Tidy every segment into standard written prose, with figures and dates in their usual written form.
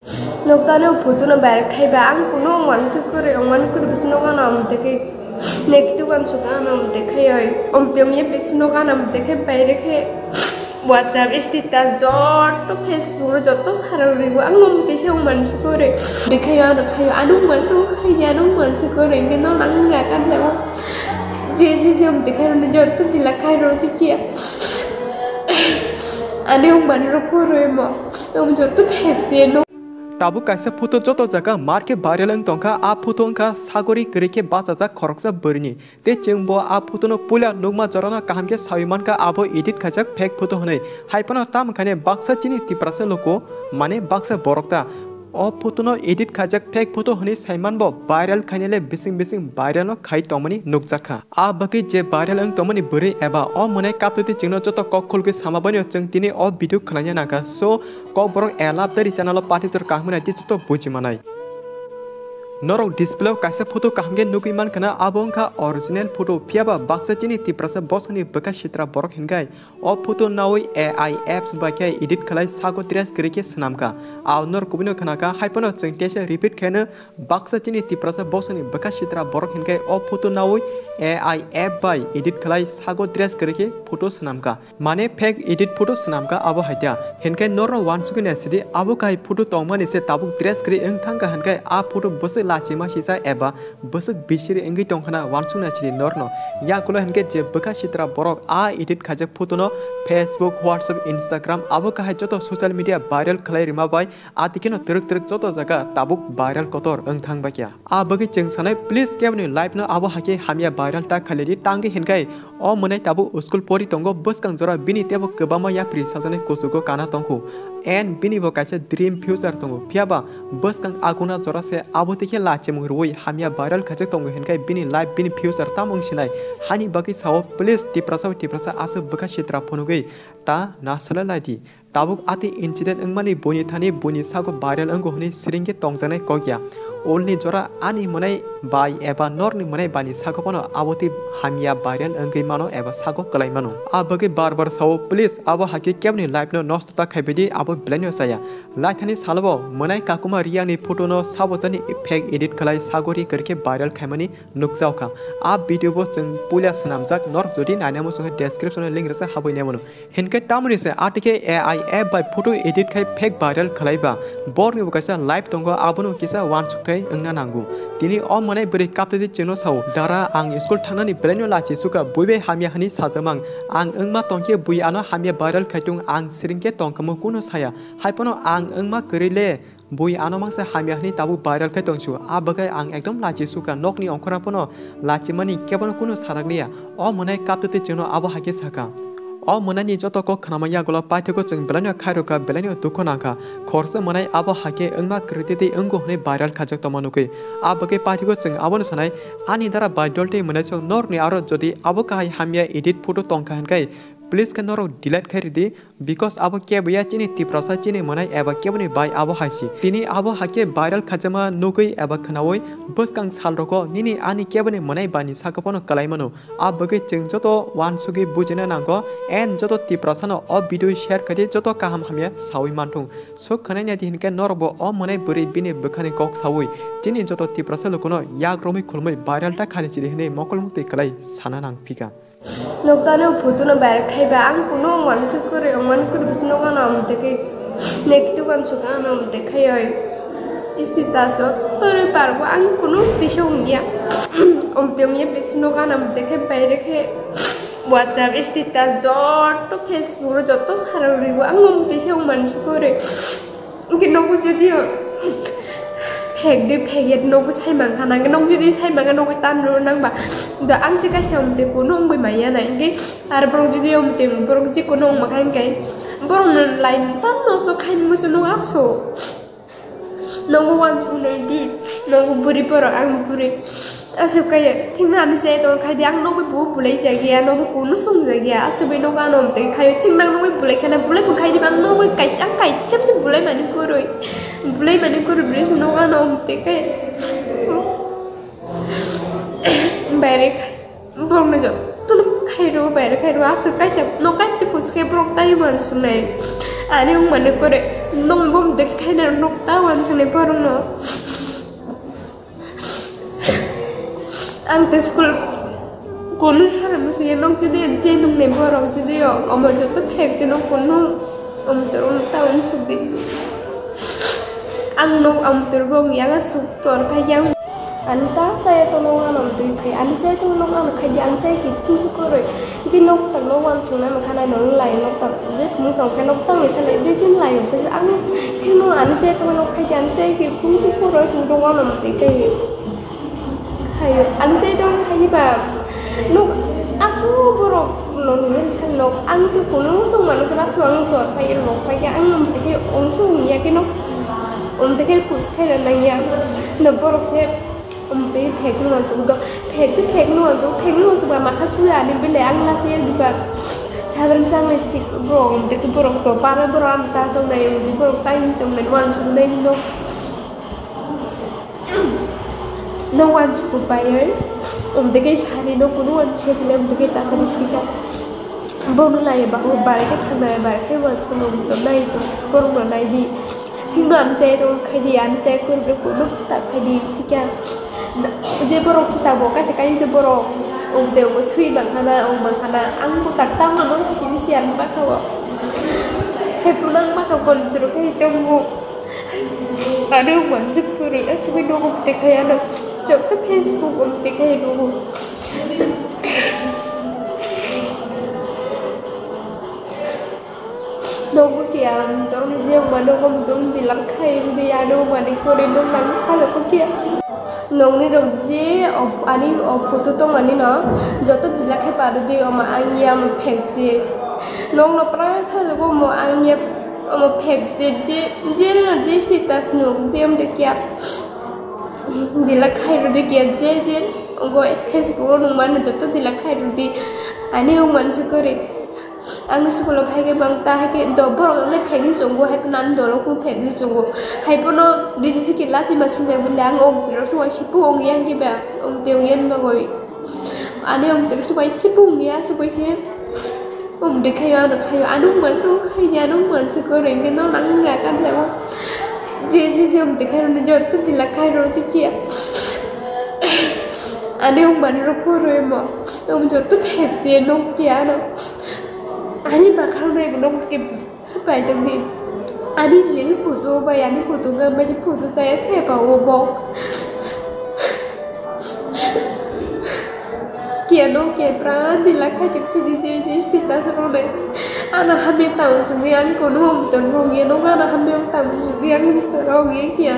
Nokta no photo no bar khai ba ang kuno man chu kore man kur bisno ka nam te ke negative an chu ka nam te khai oi te mi bisno ka nam te ke pai re ke WhatsApp status jot to Facebook jot to sara ri ang nom te se man chu kore be khai anu man to khai ya no man chu kore ke no nang ra kan le je te khai no jot to dila khai ro ti kia ane man ro kore mo jot to phek se no ताबु काइसा photo जोतो जगा मार के viral अंग तोंखा आ photo अंखा सागोरी करे के बाचा जा खरकसा बरनी ते चंगबो आ फोटो नो पुला नुगमा जरना काहम के साविमान का आबो एडिट खजक फेक फोटो हने हाइपना ताम खाने बाक्सा चिनी तिप्रासे लोको माने बाक्सा बरकता ओ फोटो नो एडिट खजक फेक फोटो हने साइमान बो भाइरल खानेले बिसिंग भाइरल नो खाइ तमनी नुगजाखा आ बके जे भाइरल अंग तमनी बरे एबा ओ मने कापते चिंगनो जतो कखल के सामाबनि चंग तिनी ओ भिडियो खलाया नाका सो kokborok elap dari channel patitor kahmuna ti chuto bujimanai norok display kaisa photo kahmge nukiman kana abongka original photo piaba baksa chini tiprasa bosni beka shitra borok hingai o photo nawi AI apps ba kai edit khalai sago tres krike snamka aw nor kubino kana ka hypano chengtesa repeat khana baksa chini tiprasa bosni beka shitra borok hingai o photo nawi AI app by edit khalai sago tres krike photo snamka mane fake edit photo snamka abo haitya hinkai noro wansugin asidi abo kai photo tongmani se tabuk tres kri engthanga hankai a photo bose लाचिमा सिसा एबा बसक बिसिरि एंगै टंखना वानसुना चिरि नरनो याकुलो हनके जे बका चित्रा बरक आ edit खाजक photo न Facebook WhatsApp Instagram आबो काहाय जतो सोशल मीडिया भाइरल खलाय रिमा बाय आतिकेनो तरक जतो जगा ताबुक भाइरल कतर ओंथां बाकिया आ बगै जों सानाय प्लीज केबनि लाइव न आबो हाके हामिया भाइरल ता खालेदि तांगे हेनगाय ओ मनै ताबु स्कुल परि तंगो बसकां जरा बिनि तेबो गोबामा या प्रि साजने कोसुगो काना तंखु एन बिनि बो कासे ड्रीम फ्यूचर तंगो पियाबा बसकां आगुना जरा से आबो तेखे लाचे मुरवै हामिया भाइरल खजक तंगो हेनगाय बिनि लाइव बिनि फ्यूचर तामंसिनाय हानि बागै साव प्लीज तिप्रासा आसे बका क्षेत्र फनुगै ता नासला लादि ताबुक आति इंसिडेंट अंगमानि बोनि थानि बोनि सागो भाइरल अंगो हनि सिरिंगे तंगजानाय कगया ओलनि जरा आनि मनाय बाय एबा नरनि मनाय बानि सागोपनो आबोति हामिया भाइरल अंगै मानो एबा सागो कलाय मानो आ बगे बार साव प्लीज आबो हाके केबनि लाइव नो नस्तता खायबेदि आबो ब्लेनो जाया लाइथानि सालबो मनाय काकुमा रियानि फोटो नो साबोजनि फेक एडिट खलाय सागोरि करके भाइरल खायमानि नुकजावखा आ भिडियो बो जों पुलिया सनामजाक नर जदि नायनामो सह डेस्क्रिप्शन लिंक रसा हाबैने मनो हेनके तामनि से आटिके AI app by photo edit खाय फेक भाइरल खलायबा बरनि बकासा लाइव तंगो आबोनो किसा वान सुथै ओंना नांगु तिनि अ मनाय बोरै कापते चिनो साव दारा आं स्कुल थांनानि ब्लेनो लाचि सुका बुइबे हामिया हनि साजमां आं ओंमा तंके बुइ आनो हामिया भाइरल खायतुं आं सिरिंके तंकमो कुनो साया हायपनो आं ओंमा करिले बुइ आनो मांसे हामिया हनि ताबु भाइरल खाय तंसु आ बगाय आं एकदम लाचि सुका नकनि अंखरापनो लाचि मानि केबनो कुनो सारागलिया अ मनाय कापते चिनो आबो हाके साका ओ मनानि जतको खनामाया गला पाइथको जों बेलानो खायरुका बेलानो दुखनाखा खरसे मनाय आबो हाके ओंमा कृतिति ओंगो हने भाइरल खाजक तमनुकै आ बगे पाइथको जों आबोनो सानाय आनि दारा बाइडलटे मनायसो नरनि आरो जदि आबो काहाय हामिया एडिट फोटो तंका हनकाय प्लीज के नरो डिलीट खैरिदि बिकॉज आबो केबया चिनि तिप्रासा चिनि मनाय एबा केबनि बाय आबो हासि तिनि आबो हाके भाइरल खाजमा नुगै एबा खनावै बसकां सालरको निनि आनि केबनि मनाय बानि साकपनो कलायमानो आ बगे जों जतो वान सुगि बुजिना नांगो एन जतो तिप्रासानो अ भिडियो शेयर खदि जतो काहाम हामिया सावै मानथुं सो खनायना दिनके नरबो अ मनाय बोरै बिनि बखानि कक सावै तिनि जतो तिप्रासा लोकोनो याग्रमै खुलमै भाइरल ता खालि चिरि हने मकलमुक्ति कलाय साना नां फिका nokta no photo no bar khai ba ang kuno man chu kore man kur bisno ka nam te ke negative an chu ka nam te khai oi isita so tore parbo ang kuno bisong ya te mi bisno ka nam te ke pai rekhe WhatsApp status jot to Facebook jot to sara ribo ang te se man chu kore kino ku jodi fake दे fake नो को साइ मांग खाना no जदि साइ मांग no को तान नो नांबा द आं से गासे हमते को नो गय माया ना इंगे आर ब्रो जदि हमते ब्रो जि को नो मखान गाय ब्रो न लाइन तान नो सो खाइन मुसु नो आसो नो को वान सुनै दि नो को बुरि पर आं बुरि आसो काय थिंना नि से तो खाय दे आं नो को बु बुलै जागिया नो को कुनु सं जागिया आसो बे नो का नो हमते खाय थिंना नो को बुलै खाना बुलै खाय दि बां नो को काय चां काय चप बुलै मानि कोरै बुलै मानि कोरै ब्रिस नो का नो हमते काय बारे ब्रंग जो तुम खायरो बारे खायरो आसो काय नो काय से पुसके ब्रंग ताय मान सुनै आरे उं माने कोरै nong bom dek khai na nok tawan sane porong no ang te school kun sara musi nok jede je nong ne porong jede yo omo joto phek je nok kun ter tawan subi ang nok ter bong yang asuk tor phayang anta saya tolong alam tu kai ani saya tolong alam kai yang saya gitu syukur di nok tang nok wan sung na makana nok lai nok tang je mu song kai nok tang ni sale di jin lai ko ang thi no ani saya tolong nok kai yang saya gitu syukur tu dong alam tu kai ani saya tolong kai ba nok asu borok no ni san nok ang tu puno song man ko ra chuang tor kai nok kai ang nom tu kai ong sung ya kai nok tu kai pus kai na ya no borok se te phek nuan chung do phek nuan chung ba ma khat la ni bele ang la se di ba sadran sang le sik bro te ku bro to para bro am ta chung nei di bro ta in chung nei wan chung nei no wan chung ba ye te ke shari no ku wan che le te ke ta sa ni sika bo nu la ye ba ho ba ke thang nei ba ke wan chung to nei to bro no nei di thing nuan se to khai di an se ku bro ku no ta khai di sika je borok sita boka sekai de borok de go thui bang hana ang ko tak tang ma non sin sian ba ka he punang ma ka kon tru ke temu adu man sipuru as we do te kaya na chok te Facebook te kaya do dogo kia torong je mano kom dum dilak khai di adu mani ko re no nang sa ko kia nong ni rong je ani photo to mani no joto dilakhe paru de ma angya ma phek je nong no pra tha go mo angya ma phek je no je status no je am de kya dilakhe ru de kya je go Facebook no man joto dilakhe ru de ani ong man se kore ang sekolah hai bang ta hai do borok le phegi jongo hai nan do lo ku phegi jongo hai pono diji ki lati masin ja bilang om tro so si pung yang ki ba om teu yen ba goi ani om tro so bai chi pung ya so bai se om de khai anu man tu khai ya nu man se ko reng ke no nang ra kan le ba je om de khai no jot tu dila khai ro ti kia ani om man ro ko re mo om jot tu pheg se no kia no ani bakal re belum ke pai tang di ani lil photo ba ani photo ga ma ji photo saya the ba wo bo kia no ke pra di la kha chik di je sita so ne ana hame ta so ngi an ko no ton ho ngi no ga na hame ta ngi an so ro ngi kia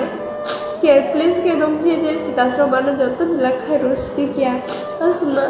please ke dom je sita so ba na jot di la kha ro sti kia asuna